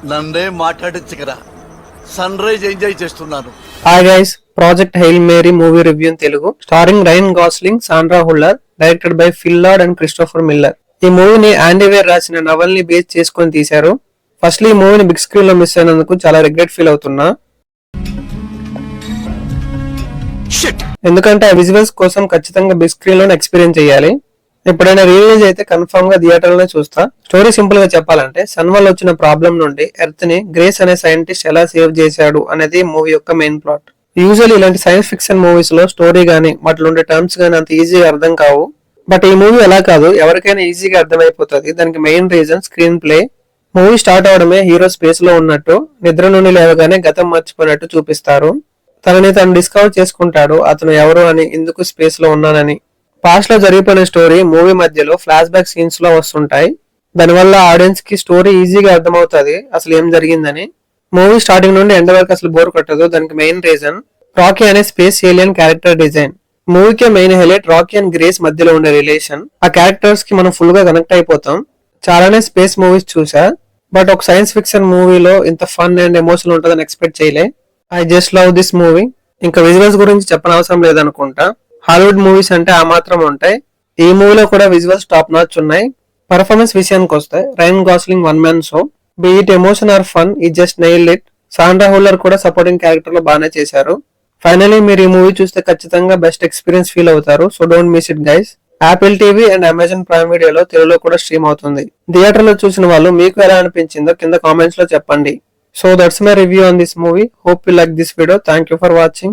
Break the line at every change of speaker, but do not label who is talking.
నన్నే మాట్లాడించగరా sunrise enjoy చేస్తున్నాను.
Hi guys, project Hail Mary movie review in Telugu starring Ryan Gosling, Sandra Huller, directed by Phil Lord and Christopher Miller. ఈ మూవీని ఆండీ wear రాసిన novel ని base చేసుకొని తీశారు. ఫస్ట్లీ ఈ మూవీని బిగ్ స్క్రీన్ లో మిస్ అయినందుకు చాలా రిగ్రెట్ ఫీల్ అవుతున్నా, ఎందుకంటే ఆ విజువల్స్ కోసం ఖచ్చితంగా బిగ్ స్క్రీన్ లోనే ఎక్స్పీరియన్స్ చేయాలి. ఎప్పుడైనా రిలీజ్ అయితే కన్ఫర్మ్ గా థియేటర్ లోనే చూస్తా. స్టోరీ సింపుల్ గా చెప్పాలంటే, సన్ వల్ల వచ్చిన ప్రాబ్లం నుండి ఎర్త్ ని గ్రేస్ అనే సైంటిస్ట్ ఎలా సేవ్ చేశాడు అనేది మూవీ యొక్క మెయిన్ ప్లాట్. యూజువల్లీ ఇలాంటి సైన్స్ ఫిక్షన్ మూవీస్ లో స్టోరీ గానీ వాటిలో ఉండే టర్మ్స్ గానీ అంత ఈజీగా అర్థం కావు. బట్ ఈ మూవీ అలా కాదు, ఎవరికైనా ఈజీగా అర్థమైపోతుంది. దానికి main reason screenplay. Movie start అవడమే హీరో స్పేస్ లో ఉన్నట్టు, నిద్ర నుండి లేవగానే గతం మర్చిపోయినట్టు చూపిస్తారు. తనని తను డిస్కవర్ చేసుకుంటాడు, అతను ఎవరు అని, ఎందుకు స్పేస్ లో ఉన్నానని. పాస్ట్ లో జరిగిపోయిన స్టోరీ మూవీ మధ్యలో ఫ్లాష్ బ్యాక్ సీన్స్ లో వస్తుంటాయి. దానివల్ల ఆడియన్స్ కి స్టోరీ ఈజీగా అర్థమవుతుంది అసలు ఏం జరిగిందని. మూవీ స్టార్టింగ్ నుండి ఎండ్ వరకు అసలు బోర్ కొట్టదు. దానికి మెయిన్ రీజన్ రాకీ అనే స్పేస్ ఏలియన్ క్యారెక్టర్ డిజైన్. మూవీకే main highlight Rocky and Grace మధ్యలో ఉండే రిలేషన్. ఆ క్యారెక్టర్స్ కి మనం ఫుల్ గా కనెక్ట్ అయిపోతాం. చాలానే స్పేస్ మూవీస్ చూసా, బట్ ఒక సైన్స్ ఫిక్షన్ మూవీలో ఇంత ఫన్ అండ్ ఎమోషనల్ ఉంటుందని ఎక్స్పెక్ట్ చేయలే. I just love this movie. ఇంకా విజువల్స్ గురించి చెప్పనవసరం లేదనుకుంటా. హాలీవుడ్ మూవీస్ అంటే ఆ మాత్రం ఉంటాయి. ఈ మూవీలో కూడా విజువల్స్ టాప్ నాచ్ ఉన్నాయి. పర్ఫార్మెన్స్ విషయానికి వస్తే Ryan Gosling one man show. Be it emotion or fun, he just nailed it. Sandra Huller కూడా సపోర్టింగ్ క్యారెక్టర్ లో బాగానే చేశారు. ఫైనలీ మీరు ఈ మూవీ చూస్తే ఖచ్చితంగా బెస్ట్ ఎక్స్పీరియన్స్ ఫీల్ అవుతారు. So don't miss it guys. Apple TV and Amazon prime వీడియోలో తెలుగులో కూడా స్ట్రీమ్ అవుతుంది. థియేటర్ లో చూసిన వాళ్ళు మీకు ఎలా అనిపించిందో కింద కామెంట్స్ లో చెప్పండి. So that's my review on this movie. Hope you like this video. Thank you for watching.